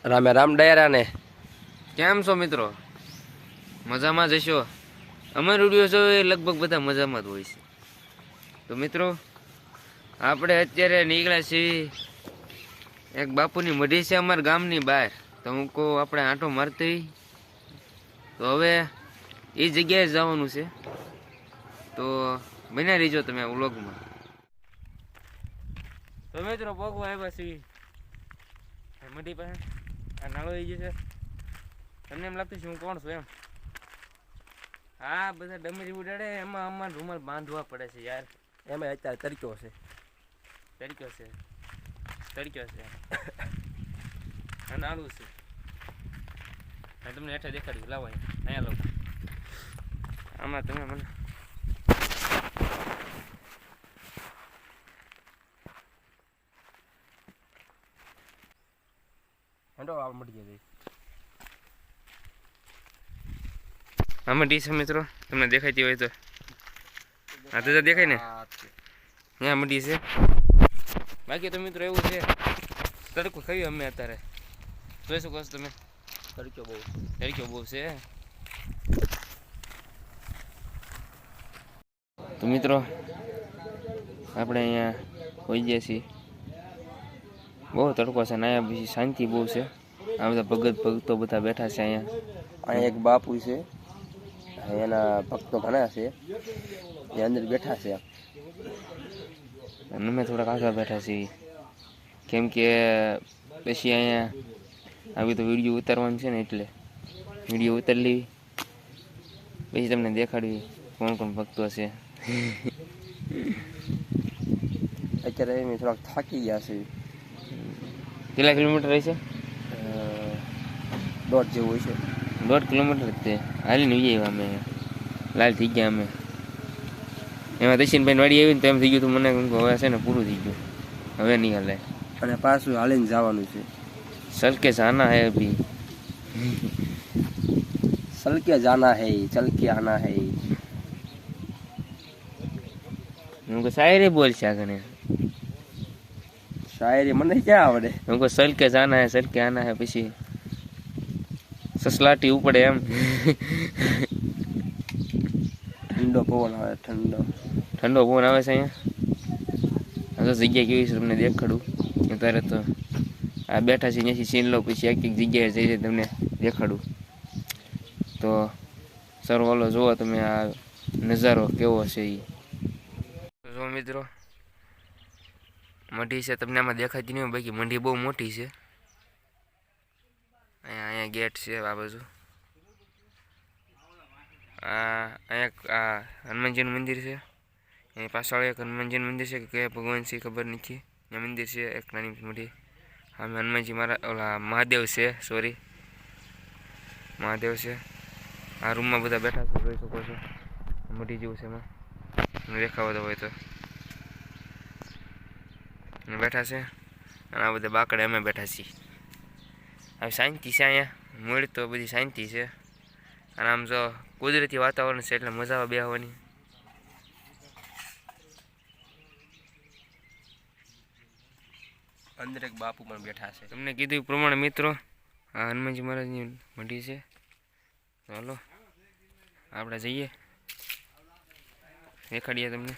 રામે રામ ડાયરા ને કેમ છો મિત્રો? મજામાં જ હશો. અમારો વિડીયો જો એ લગભગ બધા મજામાં જ હોય છે. તો મિત્રો આપણે અત્યારે નીકળ્યા છીએ એક બાપુની મઢી છે અમારા ગામની બહાર. તો હું કહું આપણે આંટો મારતી તો હવે એ જગ્યાએ જવાનું છે. તો બન્યા રહીજો તમે વ્લોગમાં. તો મિત્રો પગવા આવ્યા છીએ મઢી પાસે. આ નાળો આવી જશે. તમને એમ લાગતું છે હું કોણ છું એમ? હા, બધા ડમરી ઉડાડે એમાં અમારે રૂમાલ બાંધવા પડે છે યાર. એમાં અત્યારે તડક્યો છે. અને આલું છે. હા, તમને હેઠા દેખાડ્યું. લાવો અહીંયા લો. આમાં તમે મને હેંડો આ મળી જાય. આમાં ડી છે મિત્રો, તમને દેખાતી હોય તો. હા તો દેખાય ને, ત્યાં મઢી છે. બાકી તો મિત્રો એવું છે, તડકો ખાયું અમે અત્યારે. જોઈ શકો છો તમે, તડક્યો બહુ છે. તો મિત્રો આપણે અહીંયા હોઈ ગયા છીએ. બહુ તડકો છે ને અહીંયા પછી શાંતિ બહુ છે. આ બધા ભગતો બધા બેઠા છે અહીંયા એક બાપુ છે, એના ભક્તો ઘણા છે, એ અંદર બેઠા છે. અને અમે થોડાક આગળ બેઠા છીએ, કેમ કે પછી અહીંયા આવી તો વિડીયો ઉતારવાનું છે ને, એટલે વિડીયો ઉતારી લેવી પછી તમને દેખાડવી કોણ કોણ ભક્તો છે. અત્યારે એમ થોડાક થાકી ગયા છે. કેટલા કિલોમીટર રહેશે? 1.5 જેવું હોય છે. 1.5 કિલોમીટર જ તે હાલીને આવ્યા અમે. લાલ થઈ ગયા અમે. એમાં દક્ષિણભાઈ વાડી આવી ને તો એમ થઈ ગયું હતું મને, હવે છે ને પૂરું થઈ ગયું, હવે નહીં હાલે. અને પાછું હાલીને જવાનું છે. સલકે જાના હે અભી, સલકે જાના હે, ચલકે આના હે. હું કહું શાયરી બોલ છે આગળ. શાયરી મને ક્યાં આવડે. હું કહું સલકે જાના હે, સલકે આના હે, પછી સસલાટી ઉપડે એમ. ઠંડો પવન આવે, ઠંડો પવન આવે છે અહીંયા. તો જગ્યા કેવી છે તમને દેખાડું. અત્યારે તો આ બેઠા છે ત્યાંથી સીન લો, પછી એક જગ્યાએ જઈને તમને દેખાડું. તો સર ઓલો જુઓ તમે આ નજારો કેવો છે એ. જો મિત્રો મઢી છે, તમને આમાં દેખાતી નહીં હોય, બાકી મઢી બહુ મોટી છે. અહીંયા ગેટ છે આ બાજુ. અહીંયા હનુમાનજીનું મંદિર છે. અહીં પાછળ એક હનુમાનજીનું મંદિર છે કે ભગવાન છે ખબર નથી. ત્યાં મંદિર છે એક નાની મોટી. આમ હનુમાનજી મારા ઓલા મહાદેવ છે, સોરી મહાદેવ છે. આ રૂમમાં બધા બેઠા છે, જોઈ શકો છો. મઢી જેવું છે, એમાં દેખાવો તો હોય તો બેઠા છે. અને આ બધા બાકડે અમે બેઠા છીએ. હવે શાંતિ છે અહીંયા, મૂળ તો બધી શાંતિ છે. અને આમ જો કુદરતી વાતાવરણ છે એટલે મજા આવે બેહવાની. અંદર એક બાપુ પણ બેઠા છે. તમને કીધું પ્રમાણે મિત્રો આ હનુમાનજી મહારાજની મઢી છે. ચાલો આપણે જઈએ, દેખાડીએ તમને.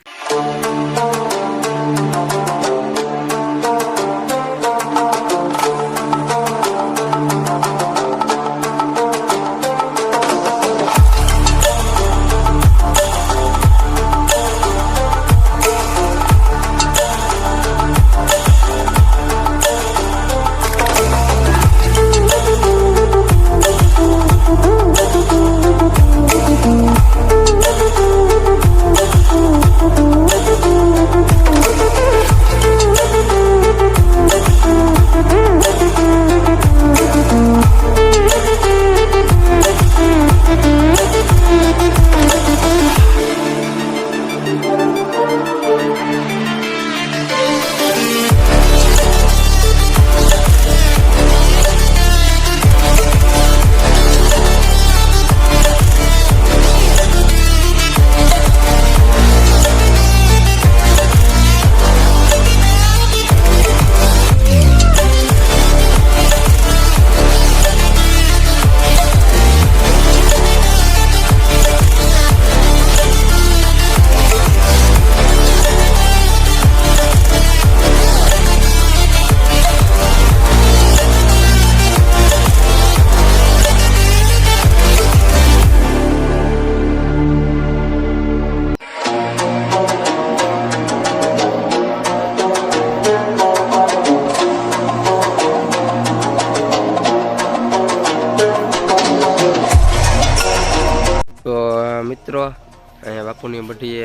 મિત્રો અહીંયા બાપુની બધી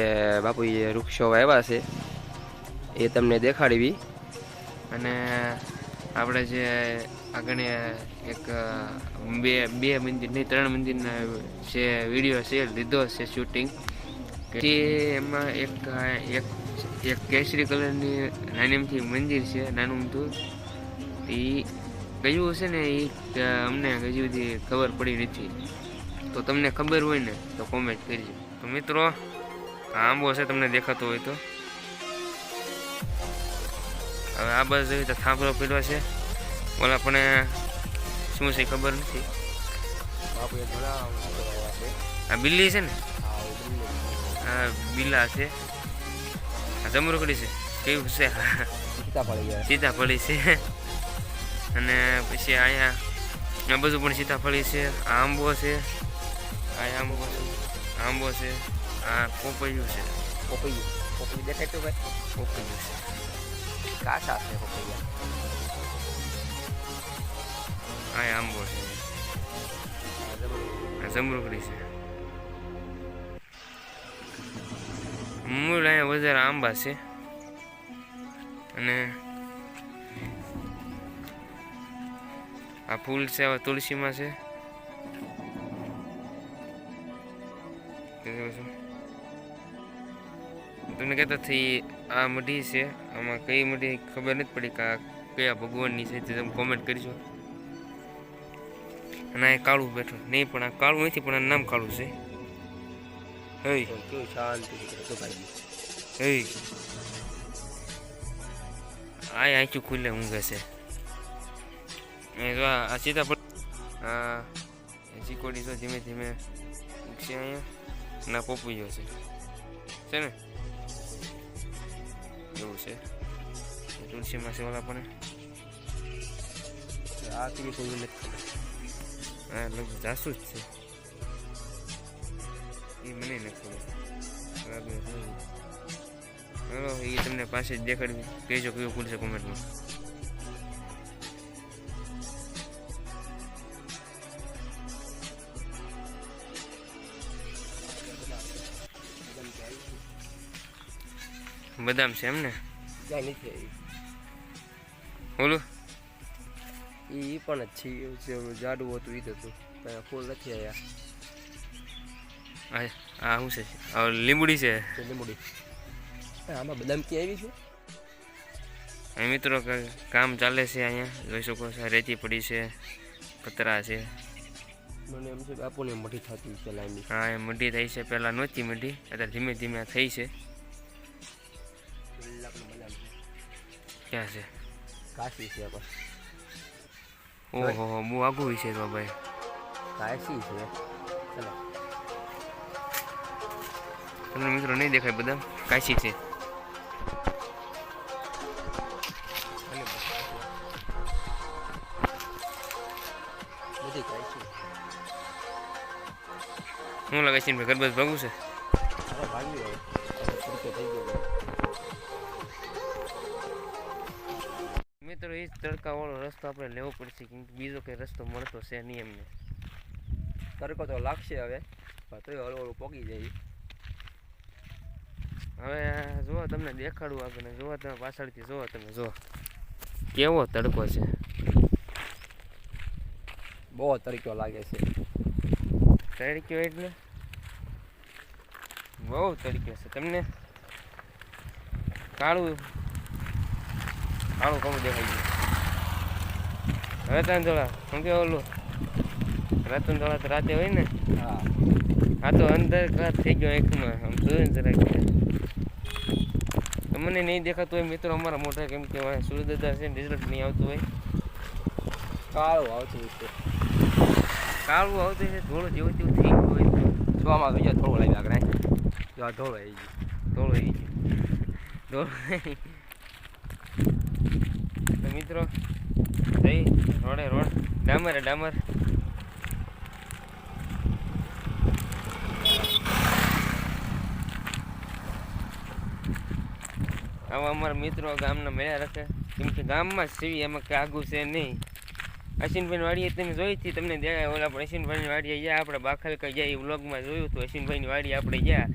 બાપુએ વૃક્ષો વાવ્યા છે એ તમને દેખાડવી. અને આપણે જે આગળ એક બે મંદિર નહીં 3 મંદિરના જે વિડીયો છે લીધો છે શૂટિંગ, કે એમાં એક કેસરી કલરની નાનીમથી મંદિર છે, નાનું અમથું. એ કયું છે ને એ અમને હજી સુધી ખબર પડી નથી. તો તમને ખબર હોય ને તો કોમેન્ટ કરજો. તો મિત્રો આંબો છે, તમને દેખાતો હોય તો. હવે આ બાજુ જોઈએ તો થાંભલો પીડ્યો છે. ઓલા પણ શું છે ખબર નથી. આ બિલ્લી છે ને, આ બિલ્લા છે. આ જમરૂકડી છે, કેવું છે? સીતાફળી છે. અને પછી અહીંયા આ બધું પણ સીતાફળી છે. આ આંબો છે, આ આંબો છે. આ પોપૈયું છે. પોપૈયું દેખાય તો ભાઈ? પોપૈયું છે. કાચા છે પોપૈયા. આ આંબો છે. આ જમરૂકડી છે. મૂળ અહીંયા વધારે આંબા છે. અને આ ફૂલ છે, આવા તુલસીમાં છે. તમને કહેતા થઈ આ મઢી છે. આમાં કઈ મઢી ખબર નથી પડી કે આ કયા ભગવાનની છે, તે તમે કોમેન્ટ કરજો. અને આ કાળું બેઠું નહીં, પણ આ કાળું નથી, પણ આ નામ કાળું છે. આ આંખું ખુલ્લે ઊંઘે છે. આ સીતાફળ, આ ચીકોડી તો ધીમે ધીમે ઉગશે અહીંયા. ના પોપૈયો છે ને, એવું છે. તુલસીમાં છે ઓલા પણ. આ કઈ કોઈ નથી ખબર. હા લગભગ જાસુ જ છે એ, મને નથી ખબર. ચાલો એ તમને પાસે જ દેખાડવી. કહેજો કયું ફૂલ છે કોમેન્ટમાં. બદામ છે એમ ને? ઓલું એ પણ જ છે, જાડું હતું એ હતું, ફૂલ નથી આવ્યા. આ શું છે? લીંબુડી છે. લીંબુડી. આમાં બદામ ક્યાં આવી છે? અહીં મિત્રો કામ ચાલે છે. અહીંયા જોઈ શકો છો, રેતી પડી છે, પતરા છે. મને એમ છે બાપુને મઢી થતી છે લાંબી. હા એ મઢી થઈ છે. પહેલાં નહોતી મઢી, અત્યારે ધીમે ધીમે થઈ છે. ક્યાં છે? કાશી છે. ઓહો બહુ આઘું છે તો ભાઈ. કાશી છે. ચાલો તમને મિત્રો નહીં દેખાય બદામ? કાશી છે. શું લાગે છે ઘર બસ ભાગવું છે? મિત્રો એ જ તડકાવાળો રસ્તો આપણે લેવો પડશે, કેમ કે બીજો કંઈ રસ્તો મળતો છે નહીં એમને. તડકો તો લાગશે હવે, તો હળવું પોગી જાય. હવે જુઓ તમને દેખાડું આગળ, જુઓ તમે પાછળથી જુઓ, તમે જુઓ કેવો તડકો છે. બહુ તડકો લાગે છે. તડક્યો એટલે બહુ તડક્યો છે. તમને કાળું કાળું દેખાય ગયું. રતન ધોળા શું કે ઓલું રતન ધોળા તો રાતે હોય ને? હા. આ તો અંદર ઘાત થઈ ગયો આંખમાં. આમ જોયું ને જરાક તમને નહીં દેખાતું હોય મિત્રો અમારા મોટા, કેમ કે સૂર્યદાદા છે ને રિઝલ્ટ નહીં આવતું હોય. કાળું આવતું છે. કાળું આવતું છે, ધોળું જેવું જેવું થઈ ગયું હોય તો જોવામાં બીજા થોડું લાવી આગળ જો આ ધોળું આવી ગયું. ધોળું આવી ગયું. તો મિત્રો જઈ રોડે રોડ, ડામરે ડામર. આવા અમારા મિત્રો ગામના મેળા રાખે, કેમ કે ગામમાં જ સીવી, એમાં કે આગું છે નહીં. અશ્વિનભાઈની વાડીએ તમે જોઈ હતી, તમને દેખાય ઓલા પણ અશ્વિનભાઈની વાડીએ ગયા આપણે બાખલકા ગયા એ વ્લોગમાં જોયું હતું. અશ્વિનભાઈની વાડીએ આપણે ગયા,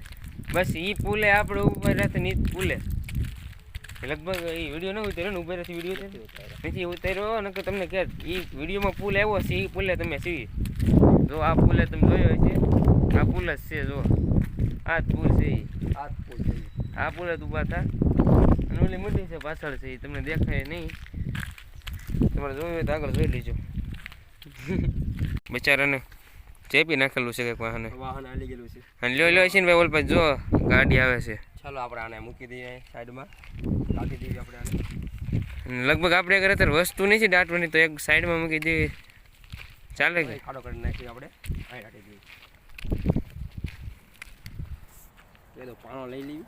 બસ એ પુલે આપણે ઉભા રહ્યા હતા. નીચ પુલે લગભગ એ વિડીયો ન ઉતાર્યો ને, ઉભા રહેતી વિડીયો નથી ઉતાર્યો. ને કે તમને કે એ વિડીયોમાં પુલ આવ્યો છે એ પુલે તમે સીવી જો. આ પુલે તમે જોયો છે, આ પુલ જ છે જો. આ જ પુલ છે, આ પુલે જ ઊભા હતા. અને ઓલી મોટી છે પાછળ છે, એ તમને દેખાય નહીં. તમારે જોયું હોય તો આગળ જોઈ લેજો. બિચારાને ચેપી નાખેલું છે કંઈક વાહન હાલી ગયેલું છે. અને લ્યો છે ને ભાઈ, ઓલ પાસે જો ગાડી આવે છે. ચાલો આપણે આને મૂકી દઈએ સાઈડમાં, રાખી દઈએ આપણે આને. લગભગ આપણે ઘરે અત્યારે વસ્તુ નથી દાટવાની, તો એક સાઈડમાં મૂકી દઈએ ચાલે કે? ખાડો કરી નાખીએ આપણે, અહીં રાખી દઈએ. એ તો પાણો લઈ લઈએ.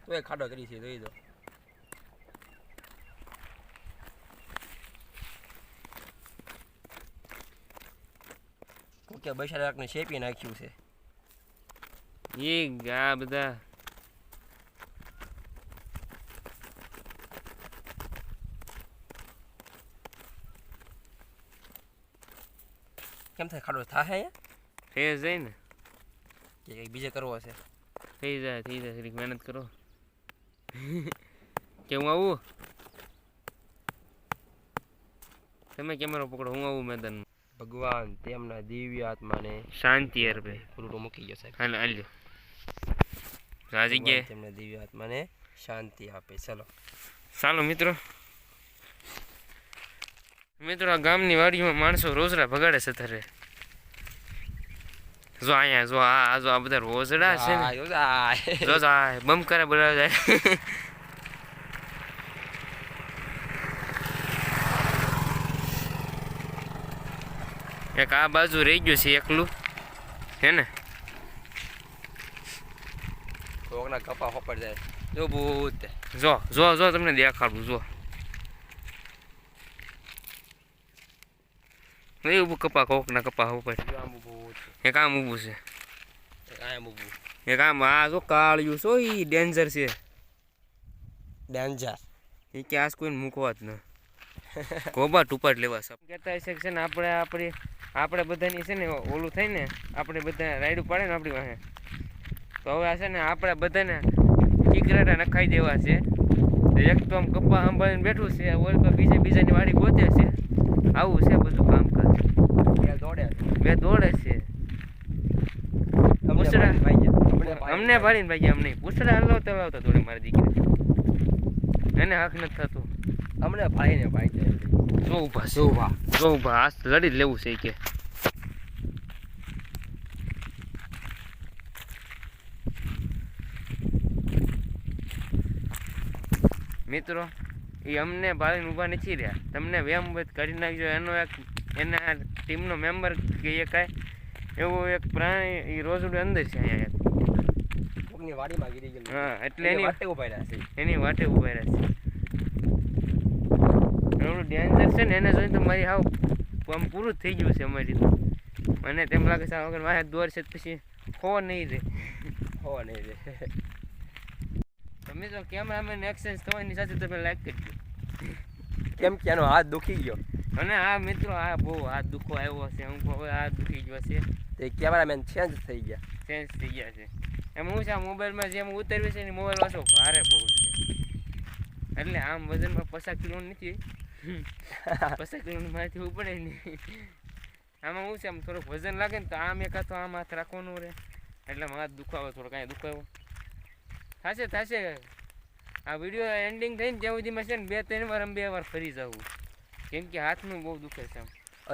તો એ ખાડો કરી છે જોઈ દો. ઓકે, બૈસારાકને શેપી નાખ્યું છે. એ આ બધા કેમ થાય ખાડો થાય અહીંયા? થઈ જાય ને, કે કંઈક બીજે કરવો હશે? થઈ જાય થોડીક મહેનત કરો. કે હું આવું? તમે કેમેરો પકડો, હું આવું મેદાનમાં. ભગવાન તેમના દિવ્ય આત્માને શાંતિ યાર ભાઈ. ફૂલડું મૂકી ગયો સાહેબ. હાલ હાલ્યો આ જગ્યાએ. તેમના દિવ્ય આત્માને શાંતિ આપે. ચલો ચાલો મિત્રો, આ ગામની વાડીમાં માણસો રોજડા ભગાડે છે અત્યારે. જો અહીંયા જો આ બધા રોજડા છે ને, જો આ બમ કરે બોલાવે જાય. એક આ બાજુ રહી ગયું છે એકલું હે ને. કોકના કપા હોપડ જાય. જો ભૂત, જો તમને દેખાડું. જો એવું કપા કોકના કપા હોપડ. એક આમ ઊભું છે, એક આમ. આ જો કાળિયું છો એ ડેન્જર છે. ડેન્જર એ કે આજ કોઈને મૂકવા જ ન. ગોબા ટુપાટ લેવા સબ કહેતા હશે છે ને. આપણે બધાની છે ને ઓલું થાય ને, આપણે બધા રાયડું પાડે ને આપણી પાસે. તો હવે આ છે ને આપણે બધાને ચીકરાટા નખાઈ દેવા છે. એક તો આમ કપ્પા સંભાળીને બેઠું છે, ઓલ પર બીજાની વાડી ગોતે છે. આવું છે બધું કામકાજ. બે દોડે છે. અમને ભાડીને ભાઈ એમ નહીં પૂછડા હલાવતા દોડે મારી દીકરી. એને હક નથી થતું. અમને ભાઈને ભાઈ જાય. જો ઉભા આ લડી જ લેવું છે કે. મિત્રો એ અમને ભાળીને ઊભા નથી રહ્યા. તમને વેમ કાઢી નાખજો. એના ટીમનો મેમ્બર કે એ કાંઈ એવું એક પ્રાણી એ રોજડું અંદર છે અહીંયા કોકની વાડીમાં ગીરી ગયેલું. હા, એટલે એની વાટે ઉભા રહ્યા છે. એની વાટે ઉભા રહ્યા છે. એનું ડેન્જર છે ને, એને જોઈને તો મારી હાવ આમ પૂરું જ થઈ ગયું છે અમારી. મને તેમ લાગે છે આ વગર વાહે દોર છે પછી ખો નહીં રહે. તમે તો કેમેરામેન એક્સચેન્જ થવાની સાથે તમે લાઈક કરજો. કેમ કે એનો હાથ દુખી ગયો. અને આ મિત્રો આ બહુ હાથ દુખો આવ્યો છે. હું હવે હાથ દુખી ગયો છે. તે કેમેરામેન ચેન્જ થઈ ગયા છે. એમ હું છે આ મોબાઈલમાં જેમ ઉતરવી છે ને, મોબાઈલ વાંચો ભારે બહુ છે. એટલે આમ વજનમાં 50 કિલો નથી. 50 કિલોનું મારાથી ઉપડે નહીં. આમાં શું છે, આમ થોડુંક વજન લાગે ને તો આમ એક હાથ આમ હાથ રાખવાનું રહે. એટલે હાથ દુખાવો થોડો કાંઈ દુખાવો થશે. આ વિડીયો એન્ડિંગ થઈને જ્યાં સુધીમાં છે ને 2-3 વાર 2 વાર ફરી જવું, કેમ કે હાથનું બહુ દુખે છે.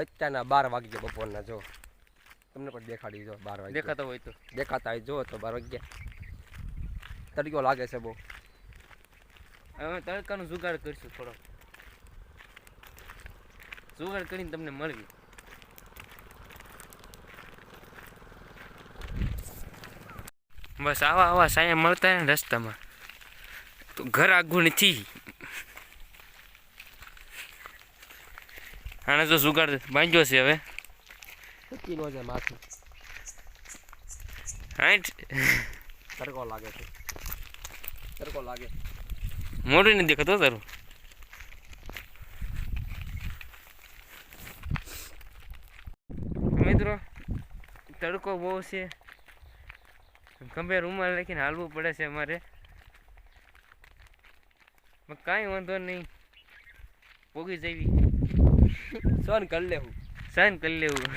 અત્યારના 12 વાગ્યા બપોરના. જો તમને પણ દેખાડી. જો 12 વાગ્યા દેખાતા હોય તો દેખાતા હોય. જો તો 12 વાગ્યા તડકો લાગે છે બહુ. હવે તડકાનું જુગાડ કરીશું, થોડો જુગાડ કરીને તમને મળવી. બસ આવા સાયા મળતા ને રસ્તામાં તો ઘર આગું નથી. આને તો જુગાડ બાંધ્યો છે. હવે ટકી નો જાય માથું. હાઈટ તડકો લાગે છે. તડકો લાગે. મોઢું નથી દેખાતું તારું. મિત્રો તડકો બહુ છે, ખંભે રૂમાલ રાખીને હાલવું પડે છે અમારે. કાંઈ વાંધો નહીં, પોગી જવી. સહન કરી લેવું. સહન કરી લેવું.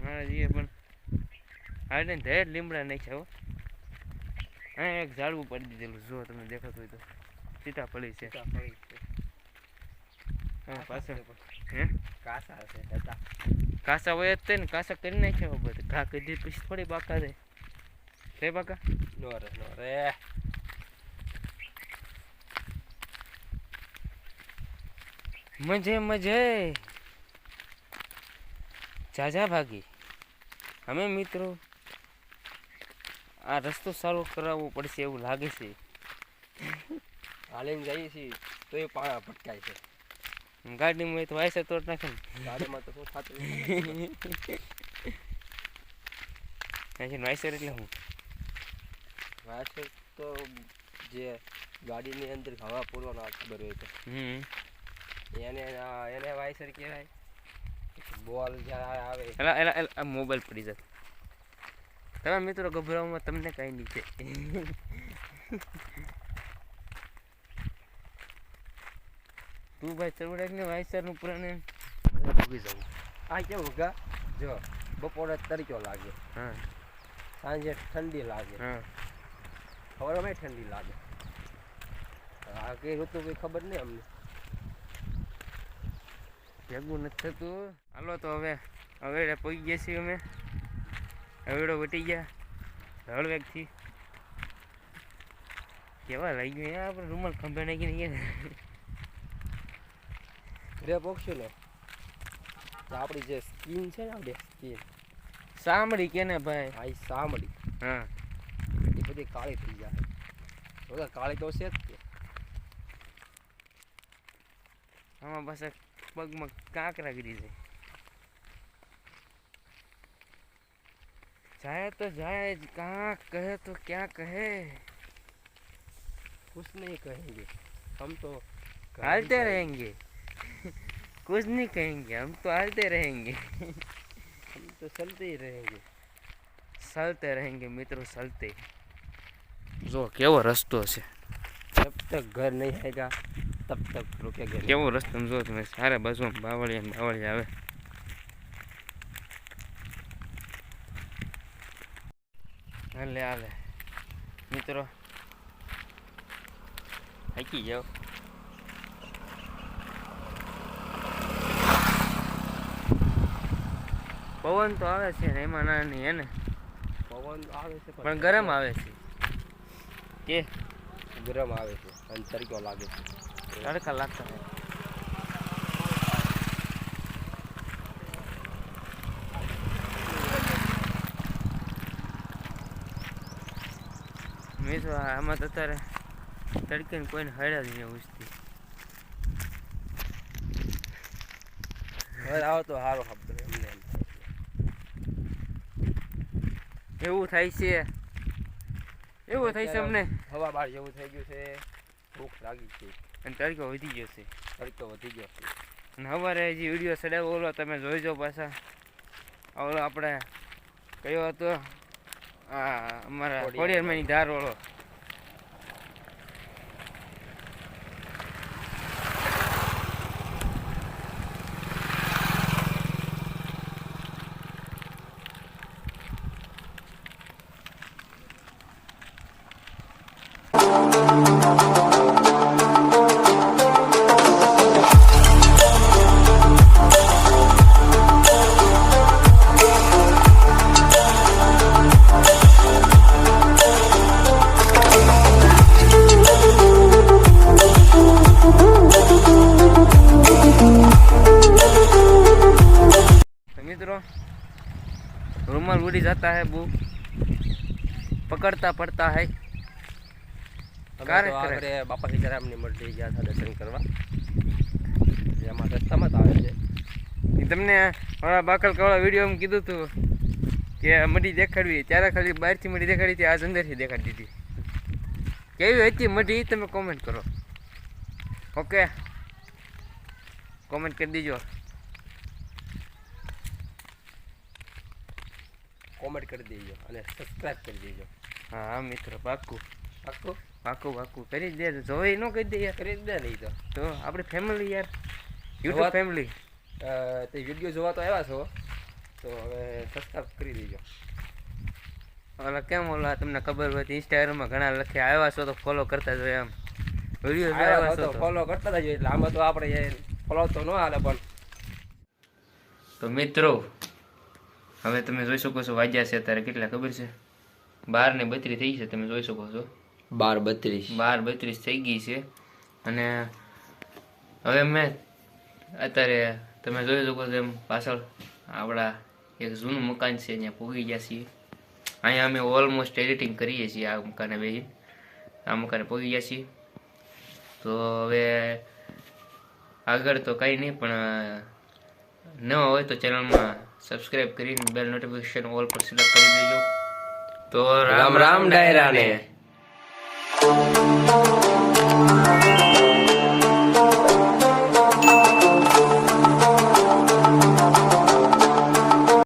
મારા જીએ પણ હાડે ધેર લીમડા નાખ્યા હો. હા એક ઝાડવું પડી દીધેલું, જો તમને દેખાતું હોય તો સીતાફળી છે. હા પાછળ હે કાસા છે હતા. કાસા હોય જ તે ને, કાસા કરી નાખ્યા બધે. ઘા કરી દીધી પછી થોડી બાકા દે રે બાકા. નો રે મજે મજે જાજા ભાગી. અમે મિત્રો આ રસ્તો સારો કરાવવો પડશે એવું લાગે છે. હાલીને જઈએ છીએ તો એ પાણા ભટકાય છે. ગાડીમાં તો વાયસા તોડ નાખે ને. ગાડીમાં તો શું થતું વાયસર એટલે હું વાયસર તો જે ગાડીની અંદર હવા પૂરવાનો ખબર હોય તો એને વાયસર કહેવાય. બોલ જ્યારે આવે એલા મોબાઈલ પડી જાય. તમે મિત્રો ગભરાવામાં તમને કાંઈ નહીં છે. તું ભાઈ ચરવડાને વાયસરનું પુરાણે ભૂગી જવું. આ કેવું ગા જો બપોરે તડક્યો લાગે, હા સાંજે ઠંડી લાગે, હા સવારમાં ઠંડી લાગે. આ કઈ ઋતુ કઈ ખબર નહીં અમને. ભેગું નથી થતું. હાલો તો હવે હવેડે પહોંચી ગયા છીએ અમે. હવેડો વટી ગયા હળવેગથી. કેવા લઈ ગયું યાર આપણે રૂમાલ ખંભે નાખીને ગયા. રે પોક્ષું ને આપણી જે સ્કીન છે ને, આપણે સ્કીન સાંભળી કે ને ભાઈ. આ સાંભળી હા એ બધી કાળી થઈ જાય. બધા કાળી તો છે જ તે. આમાં પાછા પગમાં કાંકરા ગીરી જાય. जाए तो जाए, कहाँ कहे तो क्या कहे. कुछ नहीं कहेंगे हम तो हालते रहेंगे. कुछ नहीं कहेंगे, हम तो हालते रहेंगे. हम तो चलते ही रहेंगे. चलते रहेंगे मित्रों, चलते. जो केवो रस्तो છે. जब तक घर नहीं आएगा तब तक रुकेगा. केवो रस्तो જો તમે સારે બાજુમાં બાવળિયા આવે. હાલે હાલે મિત્રો થાકી જાઓ. પવન તો આવે છે ને એમાં ના નહીં એને પવન આવે છે પણ ગરમ આવે છે. કે ગરમ આવે છે અને તડકો લાગે છે. તડકા લાગતા હોય. મેં તો આમાં તો અત્યારે તડકે કોઈને હળ્યા જ નહીં ઉછતી. ઘર આવો તો સારો શબ્દ એમને એવું થાય છે, એવું થાય છે અમને. હવા બહાર જેવું થઈ ગયું છે. ભૂખ લાગી છે અને તડકો વધી ગયો છે. તડકો વધી ગયો છે. અને સવારે જે વિડીયો ચડાવ્યો ઓલો તમે જોઈજો પાછા. ઓલો આપણે કયો હતો અમારા ખોડિયારમાંની ધાર વાળો. रुमाल उड़ी जाता है वो, पकड़ता पड़ता है. बापा सीताराम ने मंदिर गया था दर्शन करवा. સસ્તામાં સસ્તામાં તો આવે છે. એ તમને ઓલા બાકલ કવાળા વિડીયોમાં કીધું હતું કે મઢી દેખાડવી, ત્યારે ખાલી બહારથી મઢી દેખાડી હતી, આજ અંદરથી દેખાડી દીધી. કેવી હતી મઢી તમે કોમેન્ટ કરો. ઓકે, કોમેન્ટ કરી દીજો. કોમેન્ટ કરી દેજો અને સબસ્ક્રાઇબ કરી દેજો. હા મિત્રો, પાક્કું પાક્કું પાક્કું પાક્કું કરી જ દે. જોઈ ન કહી દે યાર, કરી જ દે નહીં તો આપણી ફેમિલી યાર, જોવા- યુટ્યુબ ફેમિલી. તે વિડીયો જોવા તો આવ્યા છો તો હવે સબસ્ક્રાઇબ કરી દેજો. ઓલા કેમ ઓલા તમને ખબર હોય તો ઇન્સ્ટાગ્રામમાં ઘણા લખે આવ્યા છો તો ફોલો કરતા જ હોય એમ. વિડીયો આવ્યા છો તો ફોલો કરતા જ એટલે આમાં તો આપણે ફોલો તો ન હાલે પણ તો મિત્રો હવે તમે જોઈ શકો છો વાગ્યા છે અત્યારે કેટલા ખબર છે? 12:32 થઈ છે. તમે જોઈ શકો છો 12:32 12:32 થઈ ગઈ છે. અને હવે મેં અત્યારે તમે જોઈ શકો છો એમ પાછળ આપણા એક જૂનું મકાન છે ત્યાં પહોંચી ગયા છીએ. અહીંયા અમે ઓલમોસ્ટ એડિટિંગ કરીએ છીએ. આ મકાને બેસી આ મકાને પહોંચી ગયા છીએ. તો હવે આગળ તો કંઈ નહીં, પણ નવા હોય તો ચેનલમાં સબસ્ક્રાઇબ કરીને બેલ નોટિફિકેશન ઓલ પર સિલેક્ટ કરી દેજો. તો રામ રામ ડાયરાને.